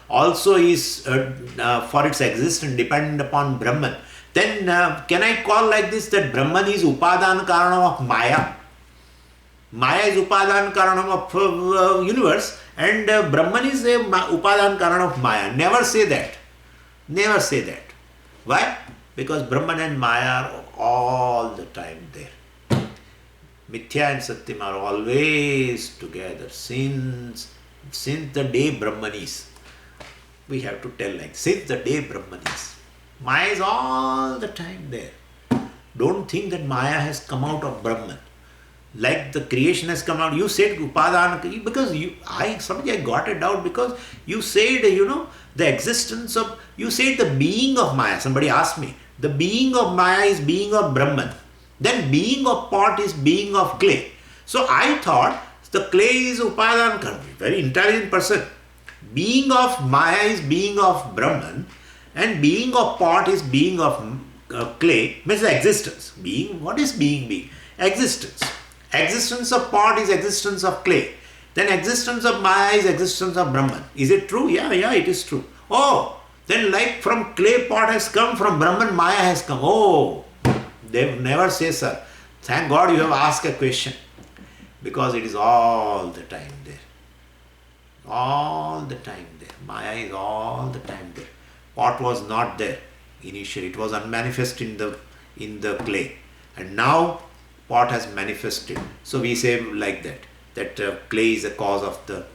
A: also is for its existence dependent upon Brahman. Then can I call like this that Brahman is Upadana Karanam of Maya? Maya is Upadana Karanam of universe, and Brahman is a Upadana Karanam of Maya. Never say that. Never say that. Why? Because Brahman and Maya are all the time there. Mithya and Satyam are always together since the day Brahman is. We have to tell like since the day Brahman is. Maya is all the time there. Don't think that Maya has come out of Brahman. Like the creation has come out. You said Upadana, because I got a doubt because you said, the existence of, you said the being of Maya. Somebody asked me, the being of Maya is being of Brahman. Then being of pot is being of clay. So I thought the clay is Upadana, very intelligent person. Being of Maya is being of Brahman, and being of pot is being of clay, means the existence. Being, what is being? Existence. Existence of pot is existence of clay. Then existence of Maya is existence of Brahman. Is it true? Yeah, it is true. Oh, then like from clay pot has come, from Brahman Maya has come. Oh, they never say, sir. Thank God you have asked a question. Because it is all the time there. All the time there. Maya is all the time there. Pot was not there initially. It was unmanifest in the clay. And now pot has manifested. So we say like that clay is the cause of the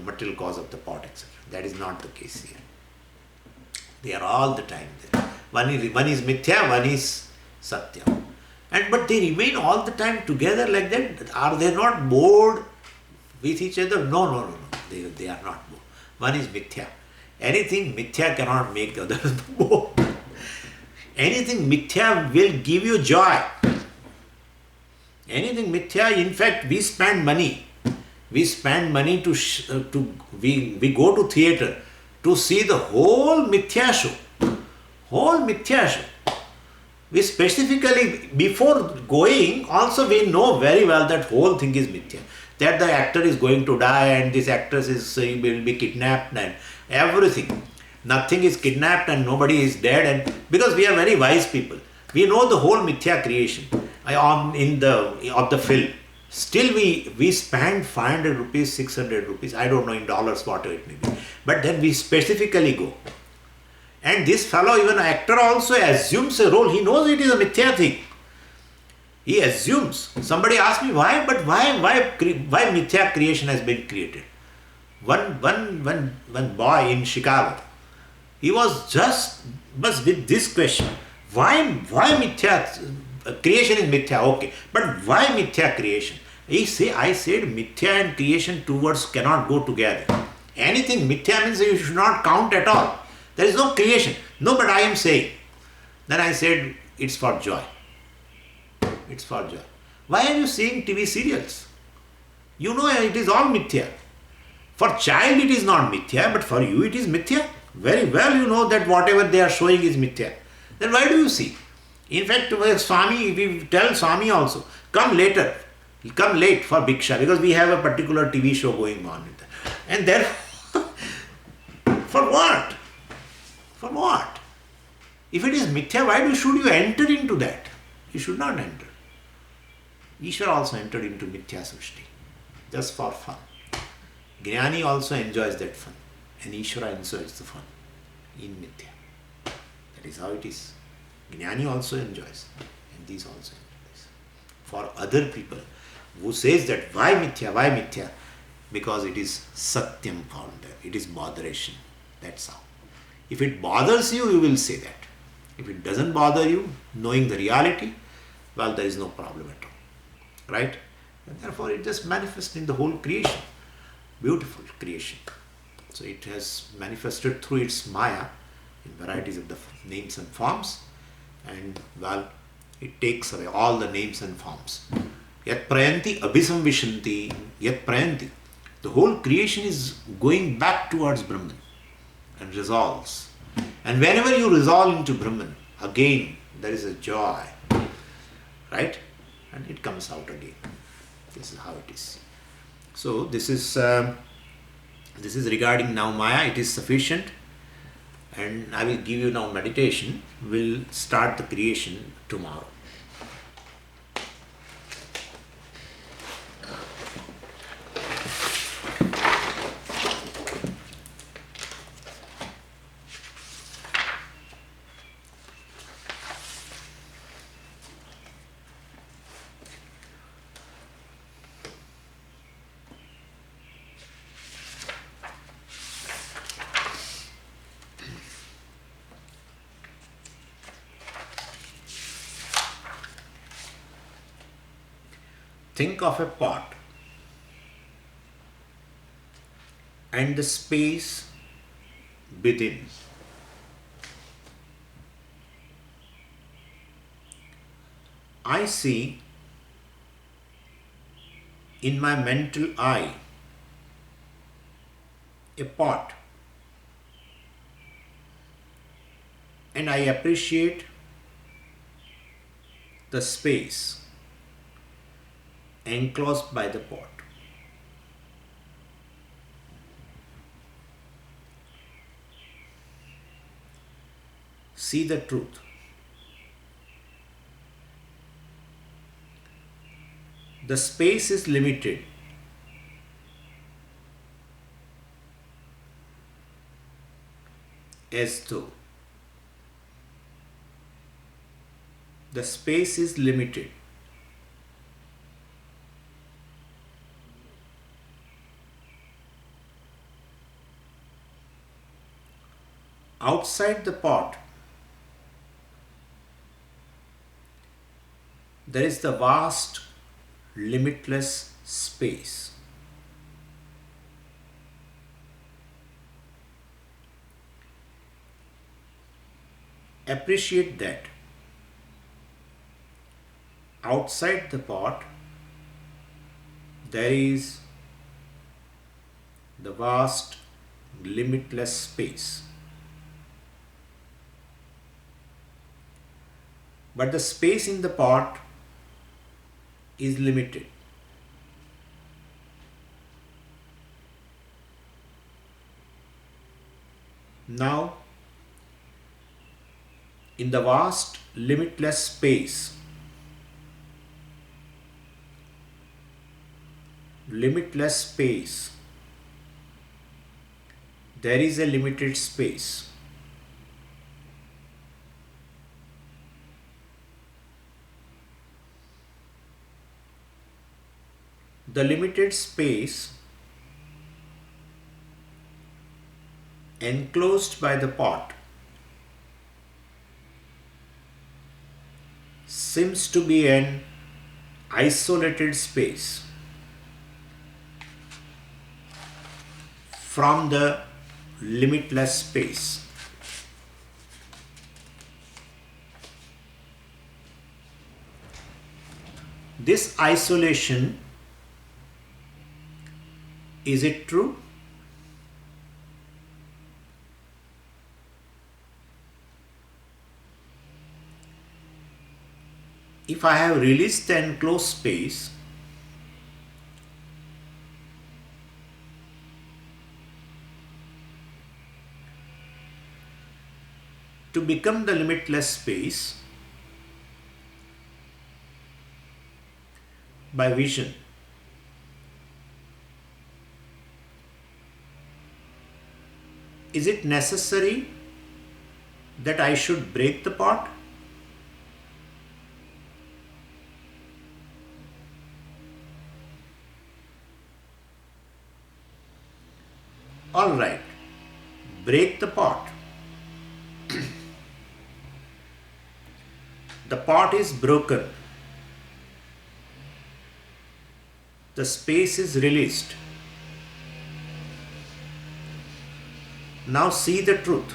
A: material cause of the pot, etc. That is not the case here. They are all the time there. One is mithya, one is satya. But they remain all the time together like that. Are they not bored with each other? No. They are not bored. One is mithya. Anything mithya cannot make the other bored. Anything mithya will give you joy. Anything mithya, in fact, we spend money. We spend money we go to theatre to see the whole mithya show. Whole mithya show. We specifically, before going, also we know very well that whole thing is mithya. That the actor is going to die and this actress will be kidnapped and everything. Nothing is kidnapped and nobody is dead. And because we are very wise people, we know the whole mithya creation of the film. Still we spend 500 rupees, 600 rupees, I don't know in dollars, whatever it may be. But then we specifically go. And this fellow, even an actor, also assumes a role. He knows it is a mithya thing. He assumes. Somebody asked me why mithya creation has been created. One boy in Chicago, he was just with this question: why mithya creation is mithya? Okay, but why mithya creation? I said mithya and creation, two words cannot go together. Anything mithya means you should not count at all. There is no creation. No, but I am saying. Then I said, it's for joy. It's for joy. Why are you seeing TV serials? You know it is all mithya. For child it is not mithya, but for you it is mithya. Very well you know that whatever they are showing is mithya. Then why do you see? In fact, Swami, we tell Swami also, come later. Come late for Bhiksha, because we have a particular TV show going on. And therefore, for what? For what? If it is mithya, why should you enter into that? You should not enter. Ishvara also entered into mithya srishti, just for fun. Jnani also enjoys that fun, and Ishvara enjoys the fun in mithya. That is how it is. Jnani also enjoys, and these also enjoys. For other people who says that why mithya? Because it is satyam found there. It is botheration. That's how. If it bothers you, you will say that. If it doesn't bother you, knowing the reality, well, there is no problem at all. Right? And therefore, it just manifests in the whole creation. Beautiful creation. So it has manifested through its Maya in varieties of the names and forms. And well, it takes away all the names and forms. Yat prayanti abhisamvishanti. Yat prayanti. The whole creation is going back towards Brahman and resolves. And whenever you resolve into Brahman, again there is a joy. Right? And it comes out again. This is how it is. So this is regarding now Maya. It is sufficient. And I will give you now meditation. We'll start the creation tomorrow. Think of a pot and the space within. I see in my mental eye a pot, and I appreciate the space enclosed by the pot. See the truth. The space is limited. As though the space is limited. Outside the pot, there is the vast, limitless space. Appreciate that. Outside the pot, there is the vast, limitless space. But the space in the pot is limited. Now, in the vast, limitless space, there is a limited space. The limited space enclosed by the pot seems to be an isolated space from the limitless space. This isolation, is it true? If I have released the enclosed space, to become the limitless space by vision, is it necessary that I should break the pot? All right, break the pot. The pot is broken. The space is released. Now see the truth.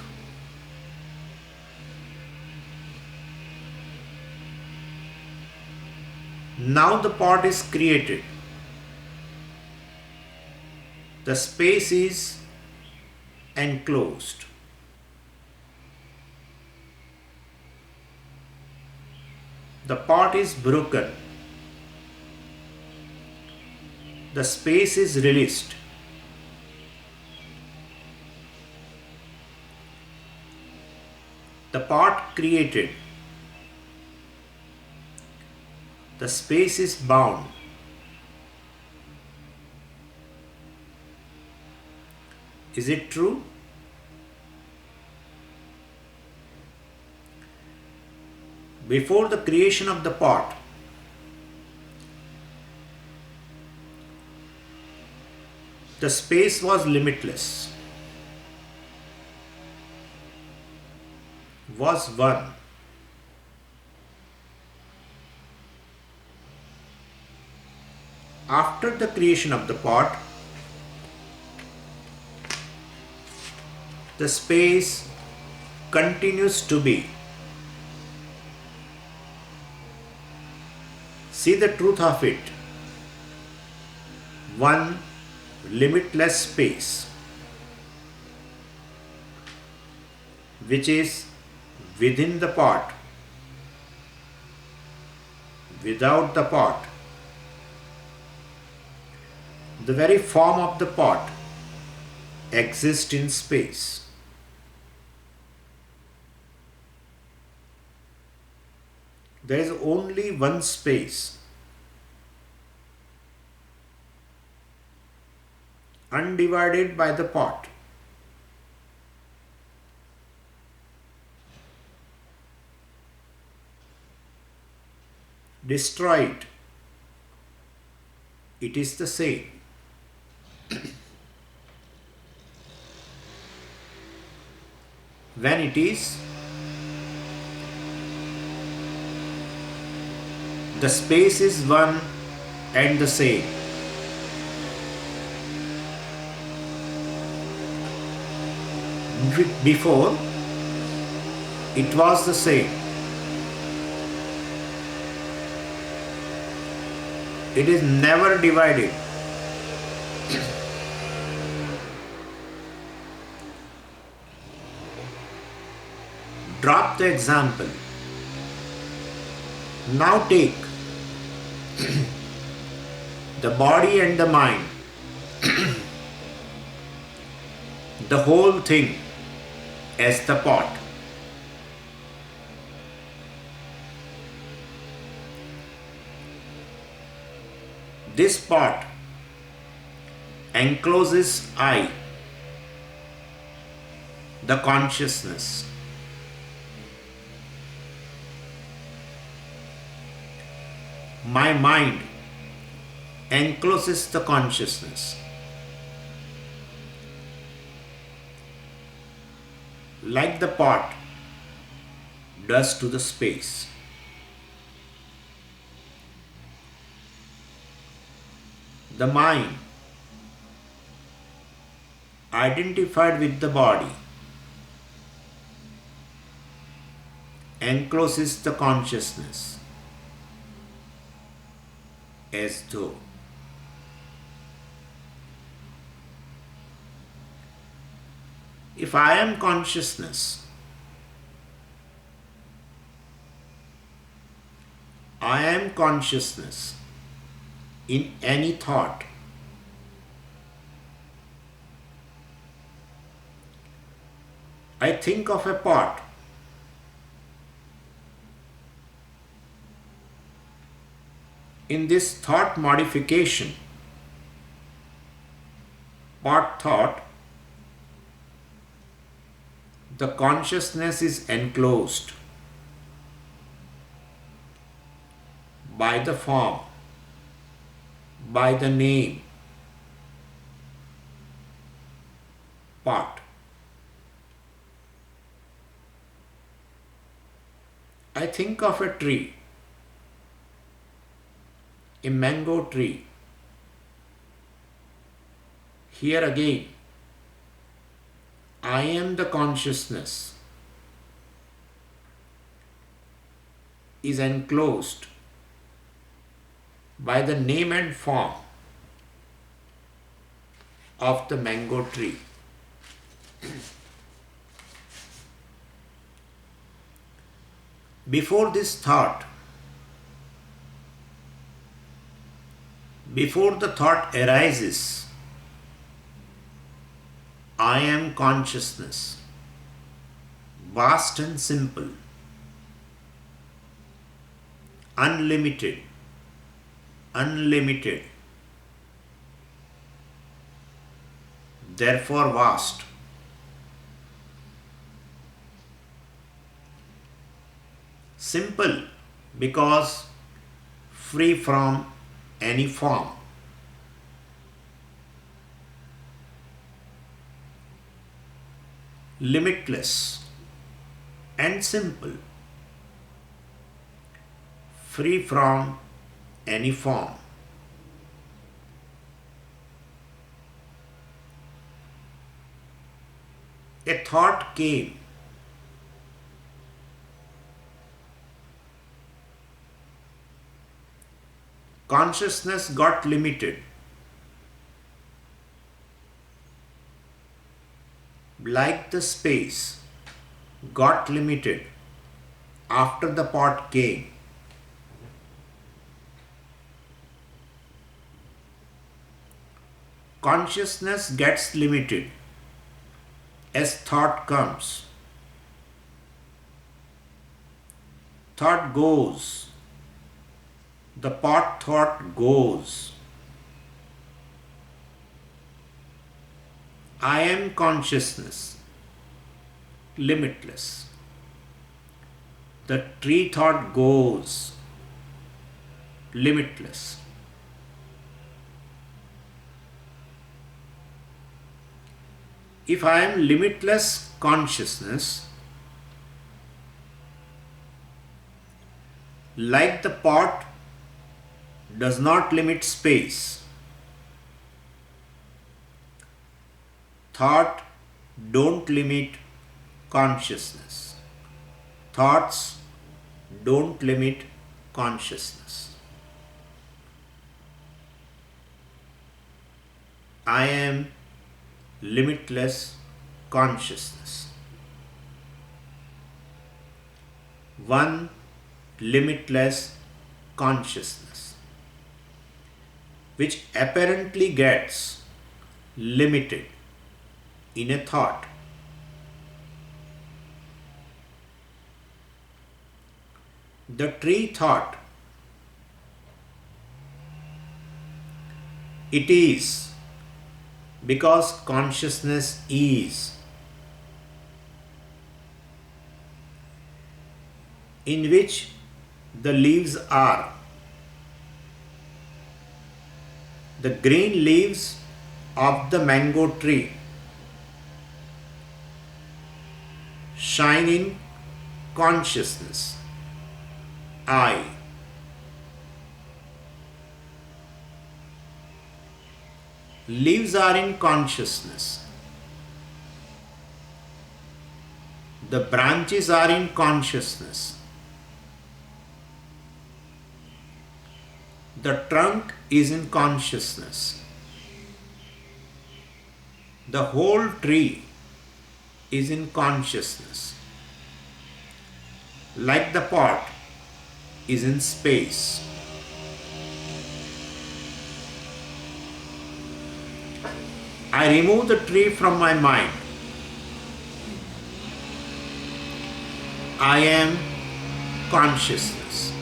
A: Now the pot is created. The space is enclosed. The pot is broken. The space is released. The pot created. The space is bound. Is it true? Before the creation of the pot, the space was limitless, was one. After the creation of the pot, the space continues to be. See the truth of it. One limitless space, which is within the pot. Without the pot, the very form of the pot exists in space. There is only one space, undivided by the pot. Destroy it, it is the same. When it is, the space is one and the same. Before, it was the same. It is never divided. Drop the example. Now take the body and the mind, the whole thing as the pot. This pot encloses I, the consciousness. My mind encloses the consciousness. Like the pot does to the space. The mind, identified with the body, encloses the consciousness as though. If I am consciousness, I am consciousness in any thought. I think of a pot. In this thought modification, pot thought, the consciousness is enclosed by the form, by the name, pot. I think of a tree, a mango tree. Here again, I am the consciousness is enclosed by the name and form of the mango tree. Before this thought, before the thought arises, I am consciousness, vast and simple, unlimited, unlimited, therefore vast. Simple because free from any form. Limitless and simple, free from any form. A thought came. Consciousness got limited. Like the space got limited after the thought came. Consciousness gets limited as thought comes. Thought goes. The pot thought goes. I am consciousness, limitless. The tree thought goes, limitless. If I am limitless consciousness, like the pot does not limit space, thought don't limit consciousness. Thoughts don't limit consciousness. I am limitless consciousness. One limitless consciousness, which apparently gets limited in a thought. The tree thought, it is because consciousness is, in which the leaves are. The green leaves of the mango tree shine in consciousness, I. Leaves are in consciousness. The branches are in consciousness. The trunk is in consciousness. The whole tree is in consciousness. Like the pot is in space. I remove the tree from my mind. I am consciousness,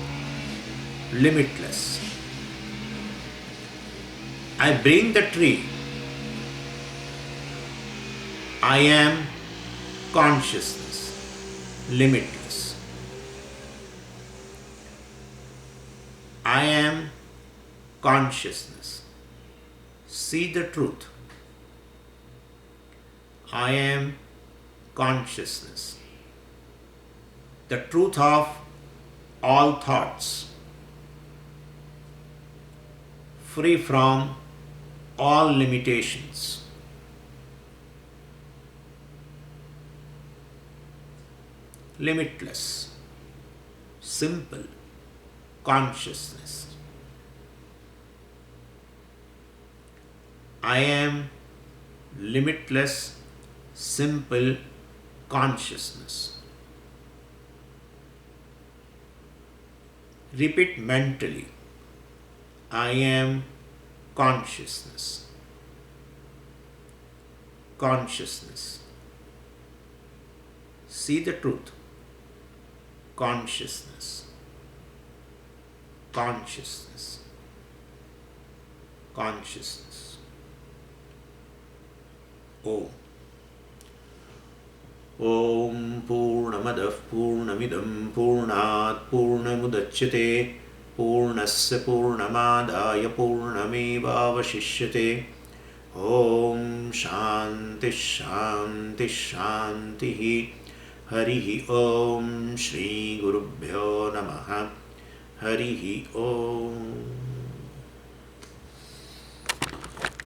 A: limitless. I bring the tree. I am consciousness, limitless. I am consciousness. See the truth. I am consciousness. The truth of all thoughts, free from all limitations. Limitless, simple consciousness. I am limitless, simple consciousness. Repeat mentally. I am consciousness. Consciousness. See the truth. Consciousness. Consciousness. Consciousness. Om. Om Purnamadah Purnamidam Purnat Purnamudachyate Purnasya Purnamadaya Purnamevavashishyate. Om Shanti Shanti Shanti. Harihi Om Shri Gurubhyo Namaha. Harihi Om.